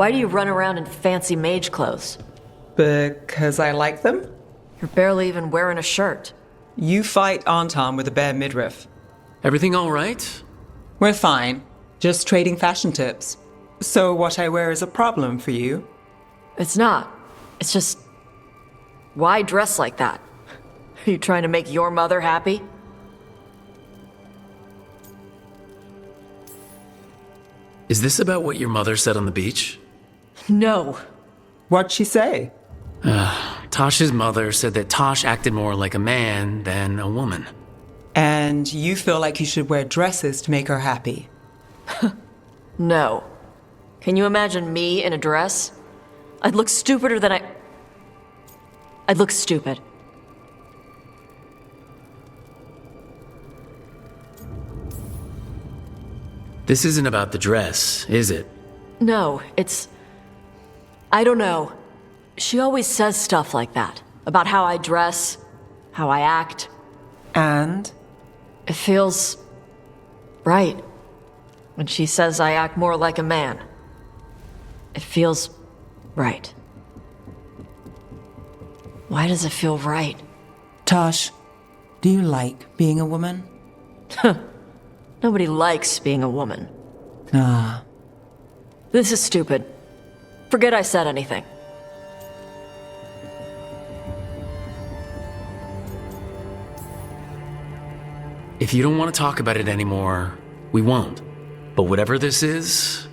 Why do you run around in fancy mage clothes? Because I like them? You're barely even wearing a shirt. You fight Anton with a bare midriff. Everything all right? We're fine. Just trading fashion tips. So what I wear is a problem for you? It's not. It's just... Why dress like that? Are you trying to make your mother happy? Is this about what your mother said on the beach? No. What'd she say? Tosh's mother said that Tosh acted more like a man than a woman. And you feel like you should wear dresses to make her happy? No. Can you imagine me in a dress? I'd look stupider than I'd look stupid. This isn't about the dress, is it? No, it's... I don't know. She always says stuff like that. About how I dress, how I act. And? It feels... right. When she says I act more like a man. It feels... right. Why does it feel right? Tosh, do you like being a woman? Nobody likes being a woman. Ah. This is stupid. Forget I said anything. If you don't want to talk about it anymore, we won't. But whatever this is,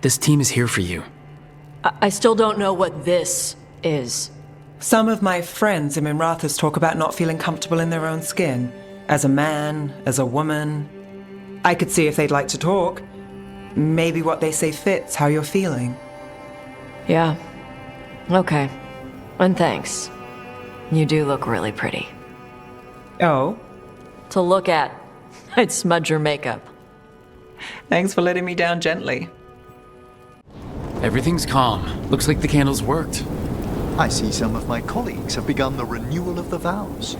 this team is here for you. I still don't know what this is. Some of my friends in Minrathas talk about not feeling comfortable in their own skin. As a man, as a woman. I could see if they'd like to talk. Maybe what they say fits how you're feeling. Yeah. Okay. And thanks. You do look really pretty. Oh? To look at, I'd smudge your makeup. Thanks for letting me down gently. Everything's calm. Looks like the candles worked. I see some of my colleagues have begun the renewal of the vows.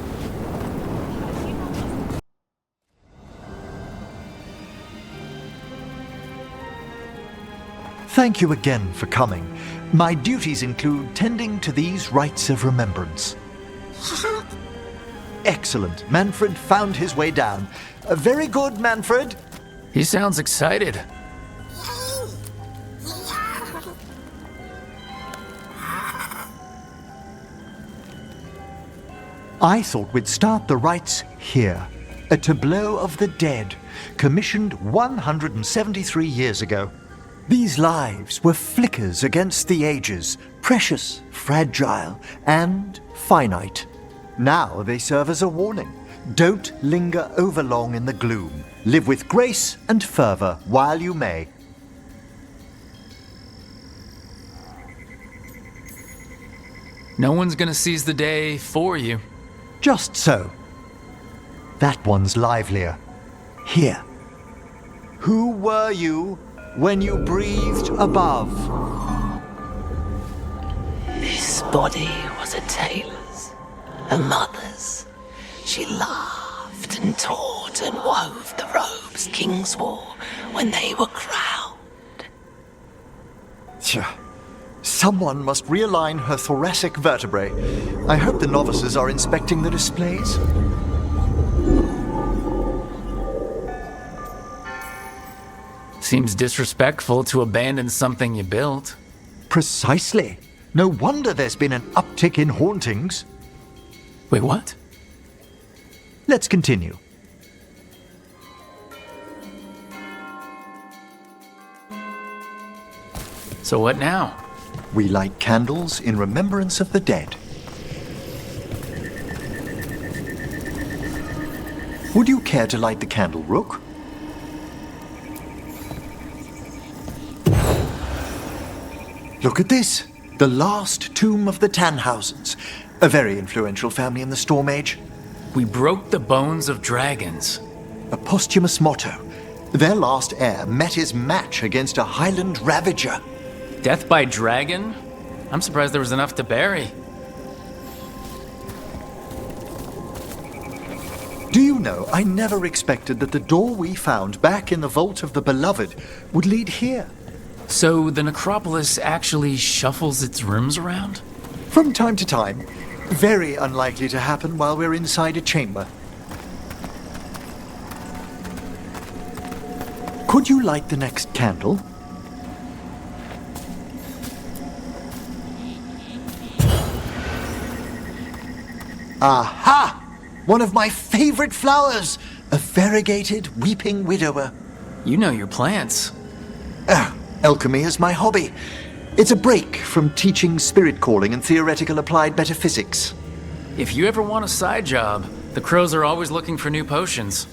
Thank you again for coming. My duties include tending to these rites of remembrance. Excellent. Manfred found his way down. Very good, Manfred. He sounds excited. I thought we'd start the rites here. A tableau of the dead, commissioned 173 years ago. These lives were flickers against the ages, precious, fragile, and finite. Now they serve as a warning. Don't linger overlong in the gloom. Live with grace and fervor while you may. No one's gonna seize the day for you. Just so. That one's livelier. Here. Who were you when you breathed above? This body was a tailor's, a mother's. She laughed and taught and wove the robes kings wore when they were crowned. Someone must realign her thoracic vertebrae. I hope the novices are inspecting the displays. Seems disrespectful to abandon something you built. Precisely. No wonder there's been an uptick in hauntings. Wait, what? Let's continue. So what now? We light candles in remembrance of the dead. Would you care to light the candle, Rook? Look at this. The last tomb of the Tannhausens. A very influential family in the Storm Age. We broke the bones of dragons. A posthumous motto. Their last heir met his match against a Highland Ravager. Death by dragon? I'm surprised there was enough to bury. Do you know, I never expected that the door we found back in the Vault of the Beloved would lead here. So the necropolis actually shuffles its rooms around? From time to time. Very unlikely to happen while we're inside a chamber. Could you light the next candle? Aha! One of my favorite flowers! A variegated weeping widower. You know your plants. Alchemy is my hobby. It's a break from teaching spirit calling and theoretical applied metaphysics. If you ever want a side job, the crows are always looking for new potions.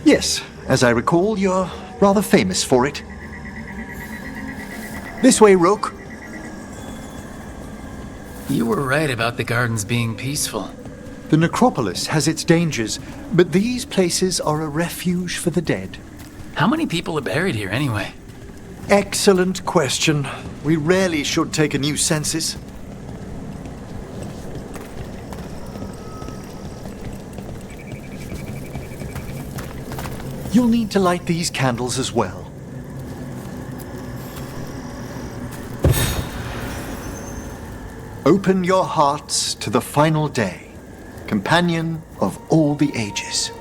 Yes, as I recall, you're rather famous for it. This way, Rook. You were right about the gardens being peaceful. The necropolis has its dangers, but these places are a refuge for the dead. How many people are buried here anyway? Excellent question. We rarely should take a new census. You'll need to light these candles as well. Open your hearts to the final day, companion of all the ages.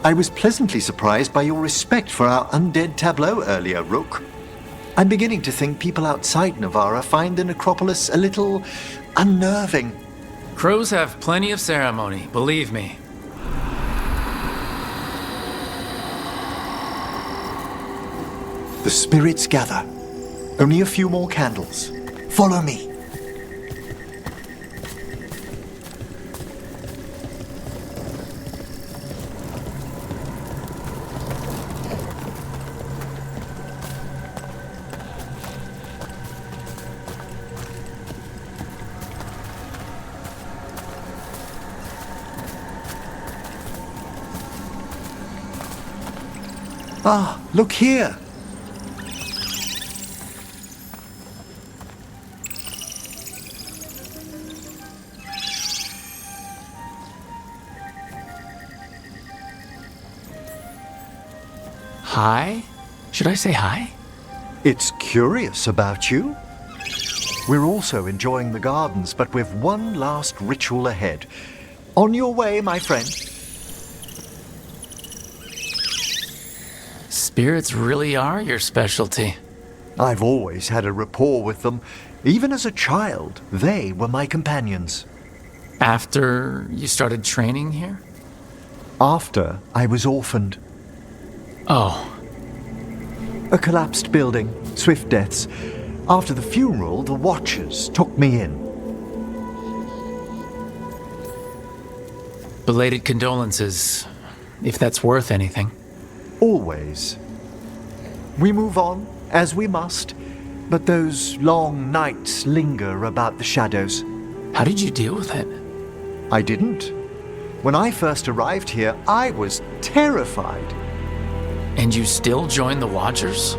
I was pleasantly surprised by your respect for our undead tableau earlier, Rook. I'm beginning to think people outside Navarra find the necropolis a little unnerving. Crows have plenty of ceremony, believe me. The spirits gather. Only a few more candles. Follow me. Ah, look here. Hi? Should I say hi? It's curious about you. We're also enjoying the gardens, but with one last ritual ahead. On your way, my friend. Spirits really are your specialty. I've always had a rapport with them. Even as a child, they were my companions. After you started training here? After I was orphaned. Oh, A collapsed building, swift deaths. After the funeral, the Watchers took me in. belated condolences, if that's worth anything. Always. We move on, as we must, but those long nights linger about the shadows. How did you deal with it? I didn't. When I first arrived here, I was terrified. And you still joined the Watchers?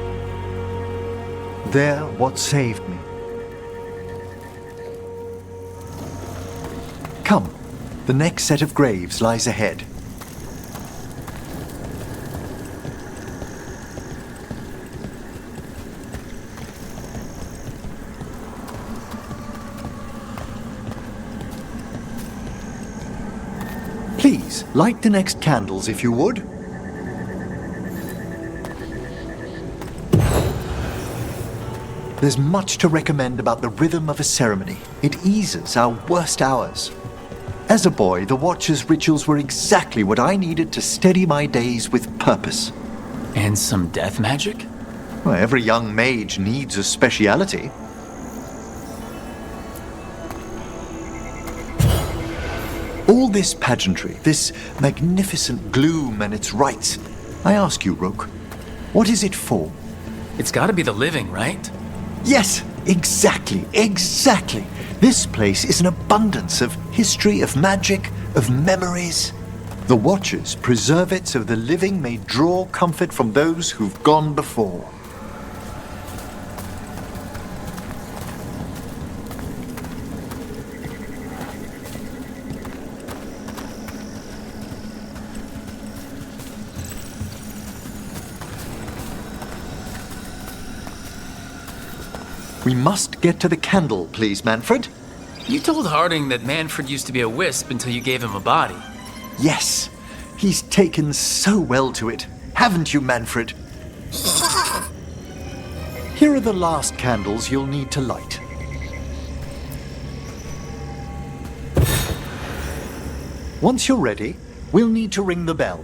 They're what saved me. Come, the next set of graves lies ahead. Please, light the next candles if you would. There's much to recommend about the rhythm of a ceremony. It eases our worst hours. As a boy, the Watcher's rituals were exactly what I needed to steady my days with purpose. And some death magic? Well, every young mage needs a speciality. All this pageantry, this magnificent gloom and its rites, I ask you, Rook, what is it for? It's gotta be the living, right? Yes, exactly. This place is an abundance of history, of magic, of memories. The Watchers preserve it so the living may draw comfort from those who've gone before. We must get to the candle, please, Manfred. You told Harding that Manfred used to be a wisp until you gave him a body. Yes, he's taken so well to it. Haven't you, Manfred? Here are the last candles you'll need to light. Once you're ready, we'll need to ring the bell.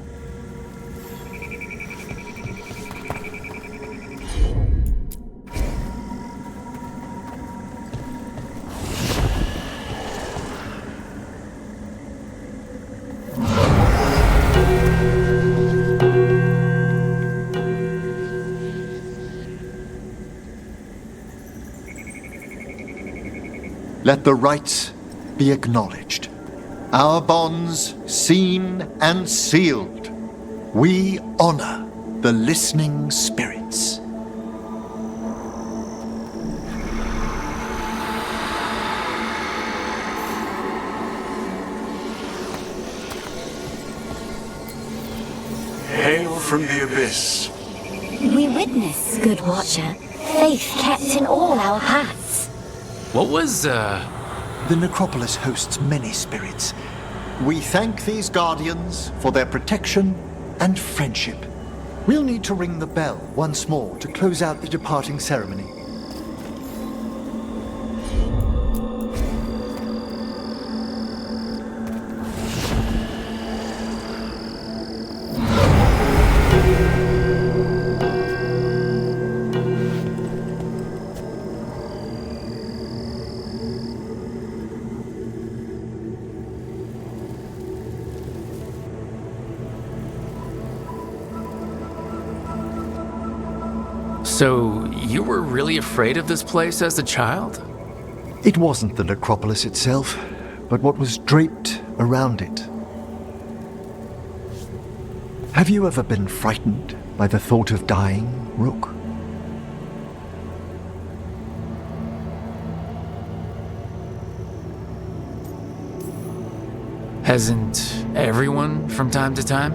Let the rites be acknowledged. Our bonds seen and sealed. We honor the listening spirits. Hail from the abyss. We witness, good watcher, faith kept in all our paths. What was, The necropolis hosts many spirits. We thank these guardians for their protection and friendship. We'll need to ring the bell once more to close out the departing ceremony. So, you were really afraid of this place as a child? It wasn't the necropolis itself, but what was draped around it. Have you ever been frightened by the thought of dying, Rook? Hasn't everyone from time to time?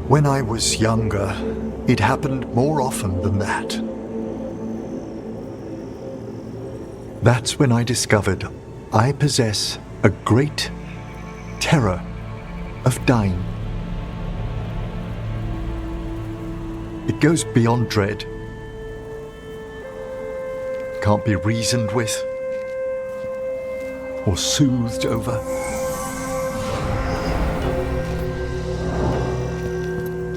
When I was younger, it happened more often than that. That's when I discovered I possess a great terror of dying. It goes beyond dread. Can't be reasoned with or soothed over.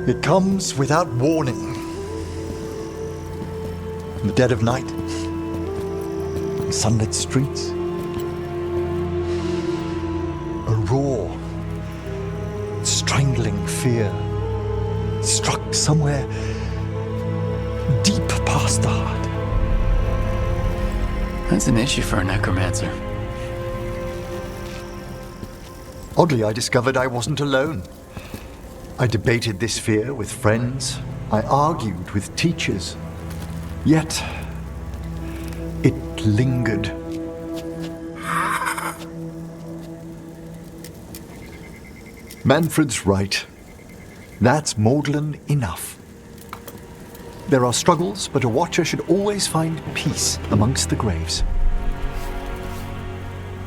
It comes without warning. In the dead of night, in sunlit streets, a raw, strangling fear struck somewhere deep past the heart. That's an issue for a necromancer. Oddly, I discovered I wasn't alone. I debated this fear with friends. I argued with teachers. Yet, it lingered. Manfred's right. That's maudlin enough. There are struggles, but a watcher should always find peace amongst the graves.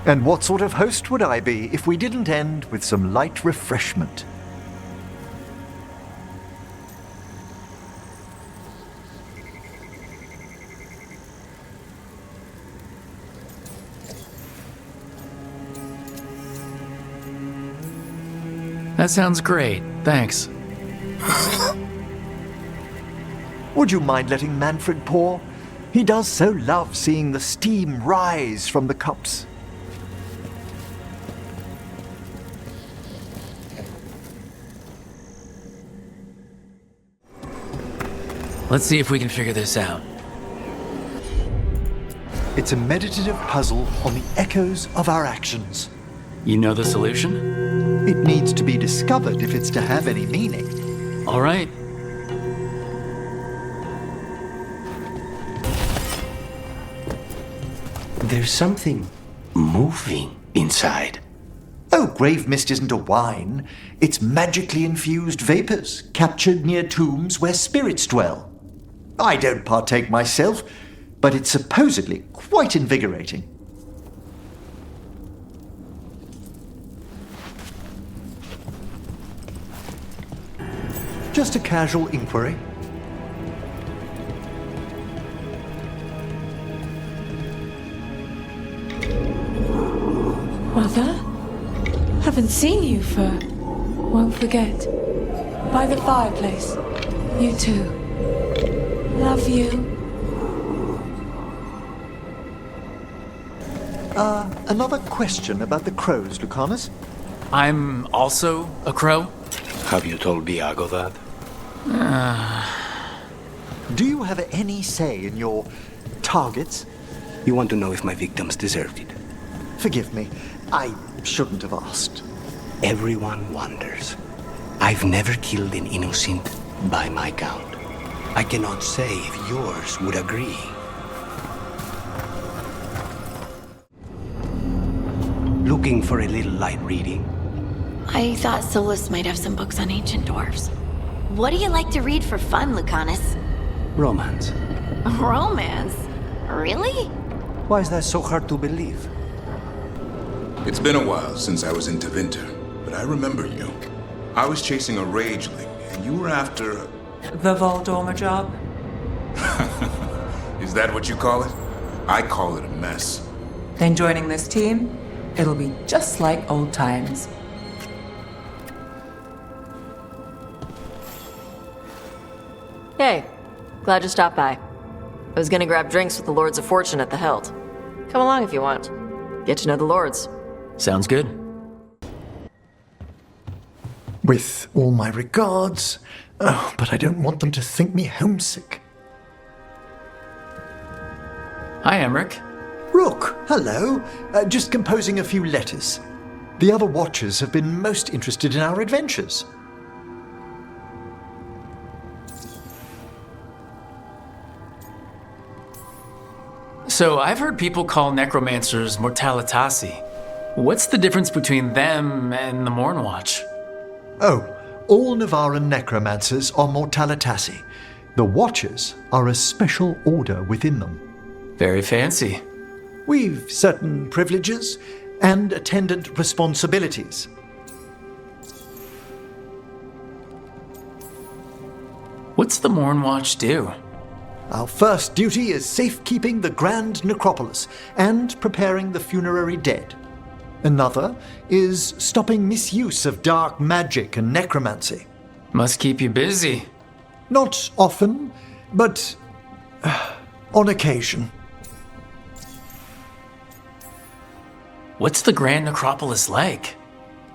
And what sort of host would I be if we didn't end with some light refreshment? That sounds great, thanks. Would you mind letting Manfred pour? He does so love seeing the steam rise from the cups. Let's see if we can figure this out. It's a meditative puzzle on the echoes of our actions. You know the solution? It needs to be discovered if it's to have any meaning. All right. There's something moving inside. Oh, grave mist isn't a wine. It's magically infused vapors captured near tombs where spirits dwell. I don't partake myself, but it's supposedly quite invigorating. Just a casual inquiry. Mother? Haven't seen you for... Won't forget. By the fireplace. You too. Love you. Another question about the crows, Lucanus. I'm also a crow. Have you told Viago that? Do you have any say in your targets? You want to know if my victims deserved it? Forgive me, I shouldn't have asked. Everyone wonders. I've never killed an innocent by my count. I cannot say if yours would agree. Looking for a little light reading? I thought Solus might have some books on ancient dwarves. What do you like to read for fun, Lucanus? Romance. Romance? Really? Why is that so hard to believe? It's been a while since I was in Tevinter, but I remember you. I was chasing a rageling, and you were after... The Voldorma job? Is that what you call it? I call it a mess. Then joining this team, it'll be just like old times. Hey, glad you stopped by. I was gonna grab drinks with the Lords of Fortune at the Hilt. Come along if you want. Get to know the Lords. Sounds good. With all my regards, but I don't want them to think me homesick. Hi, Emmerich. Rook, hello. Just composing a few letters. The other Watchers have been most interested in our adventures. So, I've heard people call necromancers mortalitasi. What's the difference between them and the Mornwatch? Oh, all Navaran necromancers are mortalitasi. The Watchers are a special order within them. Very fancy. We've certain privileges and attendant responsibilities. What's the Mornwatch do? Our first duty is safekeeping the Grand Necropolis and preparing the funerary dead. Another is stopping misuse of dark magic and necromancy. Must keep you busy. Not often, but on occasion. What's the Grand Necropolis like?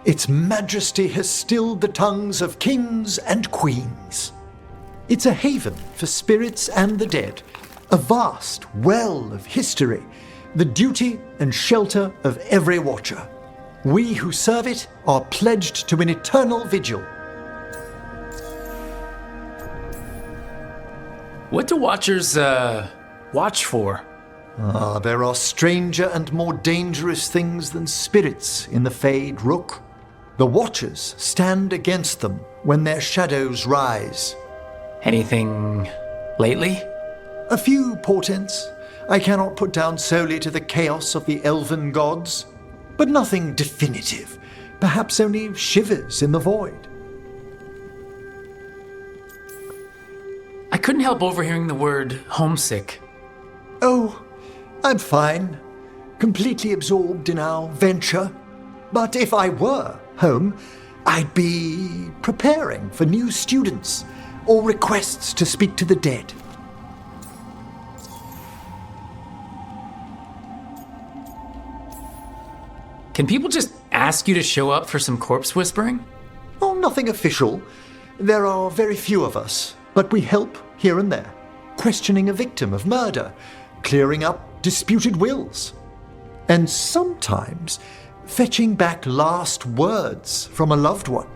Its majesty has stilled the tongues of kings and queens. It's a haven for spirits and the dead, a vast well of history, the duty and shelter of every Watcher. We who serve it are pledged to an eternal vigil. What do Watchers, watch for? There are stranger and more dangerous things than spirits in the Fade, Rook. The Watchers stand against them when their shadows rise. Anything lately? A few portents I cannot put down solely to the chaos of the elven gods, but nothing definitive, perhaps only shivers in the void. I couldn't help overhearing the word homesick. Oh, I'm fine, completely absorbed in our venture. But if I were home, I'd be preparing for new students or requests to speak to the dead. Can people just ask you to show up for some corpse whispering? Oh, nothing official. There are very few of us, but we help here and there, questioning a victim of murder, clearing up disputed wills, and sometimes fetching back last words from a loved one.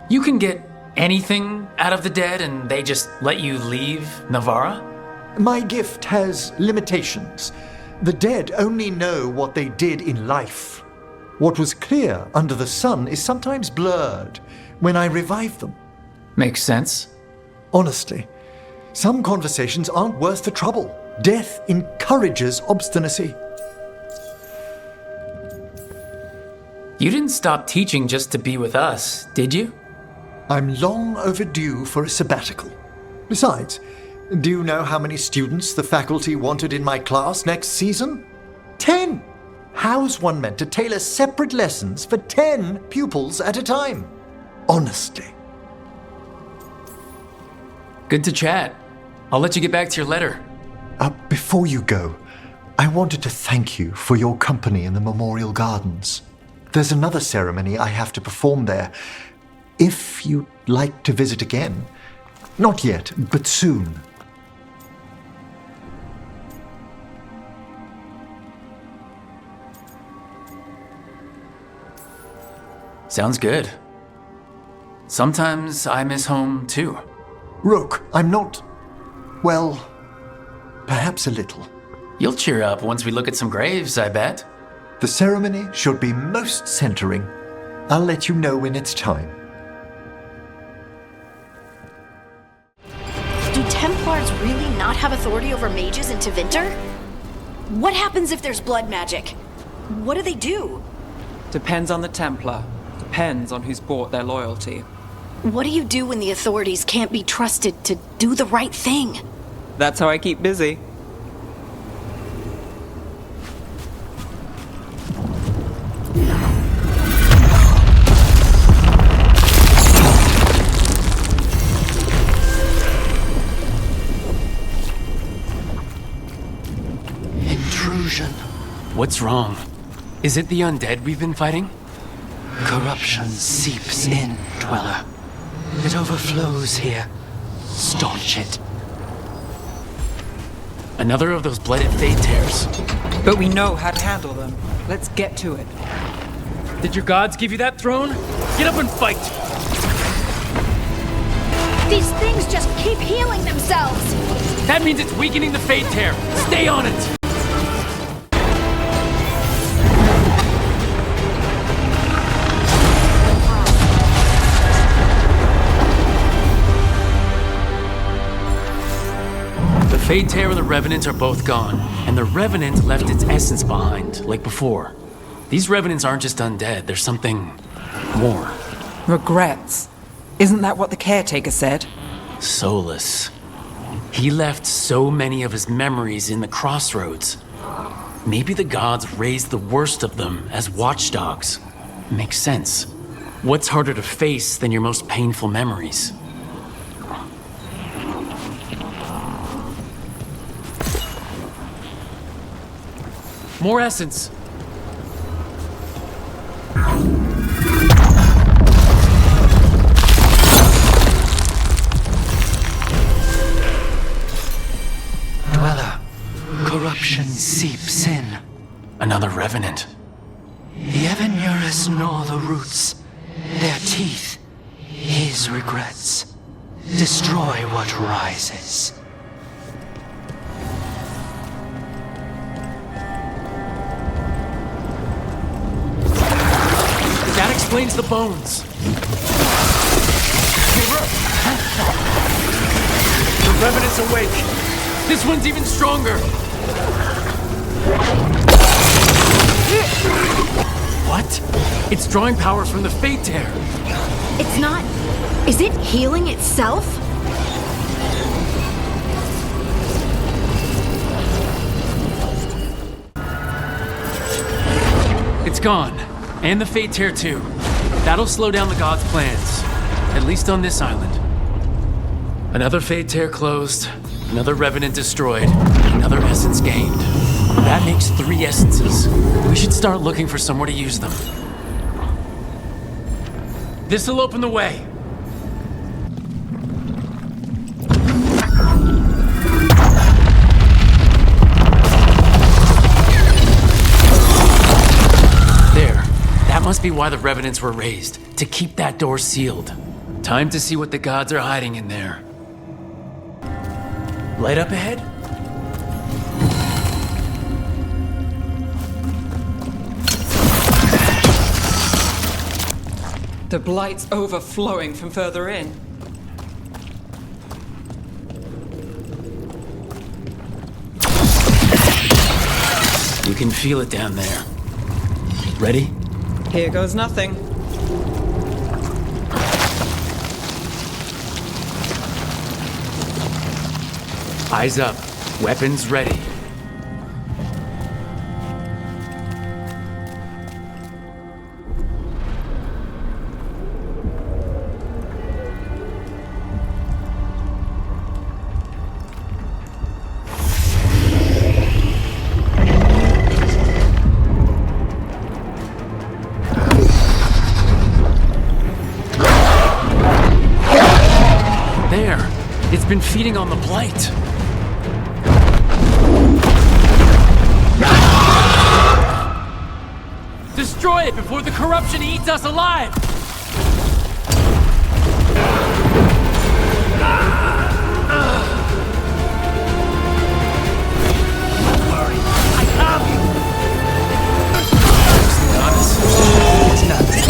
You can get anything out of the dead and they just let you leave Navarra? My gift has limitations. The dead only know what they did in life. What was clear under the sun is sometimes blurred when I revive them. Makes sense. Honestly, some conversations aren't worth the trouble. Death encourages obstinacy. You didn't stop teaching just to be with us, did you? I'm long overdue for a sabbatical. Besides, do you know how many students the faculty wanted in my class next season? 10! How's one meant to tailor separate lessons for 10 pupils at a time? Honestly. Good to chat. I'll let you get back to your letter. Before you go, I wanted to thank you for your company in the Memorial Gardens. There's another ceremony I have to perform there. If you'd like to visit again. Not yet, but soon. Sounds good. Sometimes I miss home, too. Rook, I'm not... well, perhaps a little. You'll cheer up once we look at some graves, I bet. The ceremony should be most centering. I'll let you know when it's time. Do Templars really not have authority over mages in Tevinter? What happens if there's blood magic? What do they do? Depends on the Templar. Depends on who's bought their loyalty. What do you do when the authorities can't be trusted to do the right thing? That's how I keep busy. Intrusion. What's wrong? Is it the undead we've been fighting? Corruption seeps in, Dweller. It overflows here. Staunch it. Another of those blooded fate tears. But we know how to handle them. Let's get to it. Did your gods give you that throne? Get up and fight! These things just keep healing themselves! That means it's weakening the fate tear. Stay on it! The Fate Tear and the Revenant are both gone, and the Revenant left its essence behind, like before. These Revenants aren't just undead, there's something more. Regrets. Isn't that what the caretaker said? Solus. He left so many of his memories in the crossroads. Maybe the gods raised the worst of them as watchdogs. Makes sense. What's harder to face than your most painful memories? More essence. Dweller, corruption seeps in. Another Revenant. The Evanurus gnaw the roots. Their teeth, his regrets. Destroy what rises. That explains the bones. The Revenant's awake. This one's even stronger. What? It's drawing power from the Fate Tear. It's not... Is it healing itself? It's gone. And the Fate Tear too. That'll slow down the gods' plans. At least on this island. Another Fate Tear closed. Another Revenant destroyed. Another essence gained. That makes 3 essences. We should start looking for somewhere to use them. This'll open the way. There. That must be why the Revenants were raised. To keep that door sealed. Time to see what the gods are hiding in there. Light up ahead? The blight's overflowing from further in. You can feel it down there. Ready? Here goes nothing. Eyes up. Weapons ready. There! It's been feeding on the blight. Destroy it before the corruption eats us alive! I have you! It's nothing.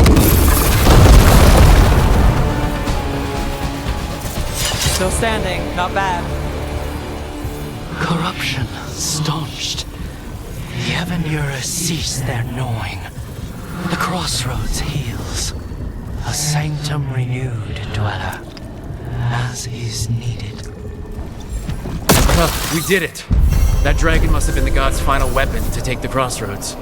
Still standing, not bad. Corruption staunched. The Evanura cease their gnawing. The crossroads heals. A sanctum renewed, dweller, as is needed. We did it! That dragon must have been the god's final weapon to take the crossroads.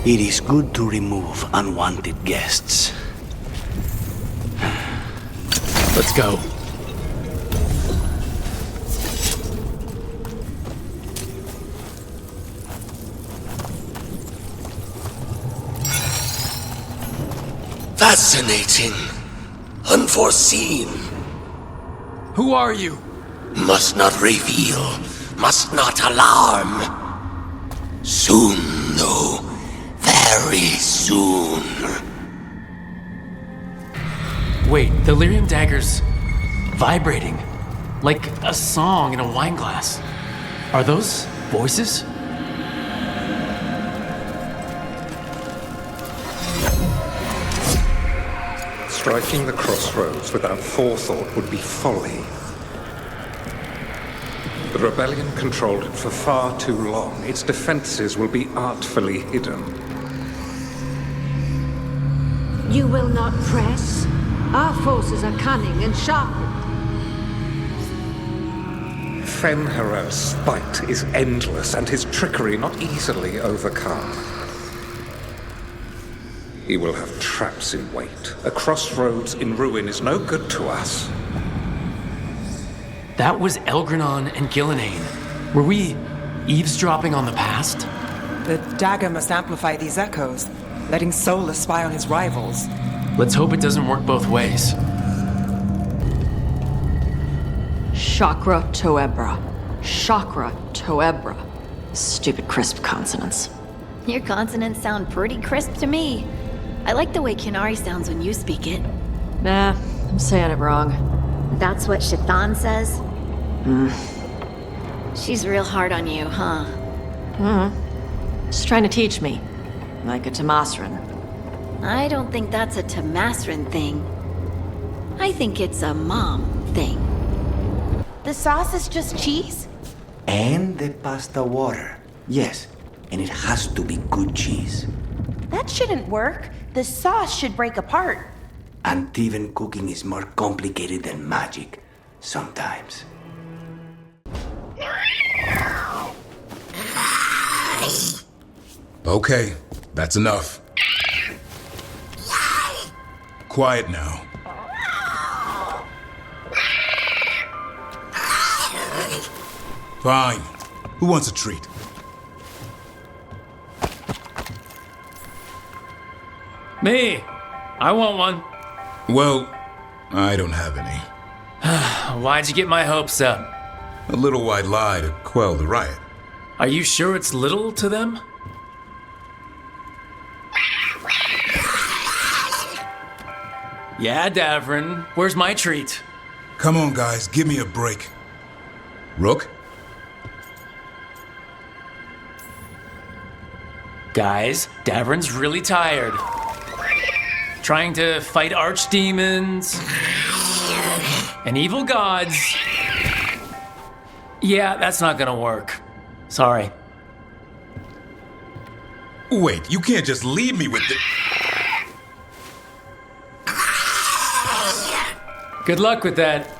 It is good to remove unwanted guests. Let's go. Fascinating. Unforeseen. Who are you? Must not reveal. Must not alarm. Soon, though. Very soon. Wait, the lyrium dagger's vibrating. Like a song in a wine glass. Are those voices? Striking the crossroads without forethought would be folly. The rebellion controlled it for far too long. Its defenses will be artfully hidden. You will not press? Our forces are cunning and sharpened. Fen'harel's spite is endless and his trickery not easily overcome. He will have traps in wait. A crossroads in ruin is no good to us. That was Elgranon and Gillenane. Were we eavesdropping on the past? The dagger must amplify these echoes, letting Solus spy on his rivals. Let's hope it doesn't work both ways. Chakra Toebra. Chakra Toebra. Stupid crisp consonants. Your consonants sound pretty crisp to me. I like the way Kinari sounds when you speak it. Nah, I'm saying it wrong. That's what Shathan says? She's real hard on you, huh? She's trying to teach me. Like a Tamasran. I don't think that's a Tamasran thing. I think it's a mom thing. The sauce is just cheese? And the pasta water. Yes, and it has to be good cheese. That shouldn't work. The sauce should break apart. And even cooking is more complicated than magic, sometimes. Okay, that's enough. Quiet now. Fine. Who wants a treat? Me! I want one. Well, I don't have any. Why'd you get my hopes up? A little white lie to quell the riot. Are you sure it's little to them? Yeah, Davrin. Where's my treat? Come on, guys, give me a break. Rook? Guys, Davrin's really tired. trying to fight archdemons and evil gods. Yeah, that's not gonna work. Sorry. Wait, you can't just leave me with the... Good luck with that.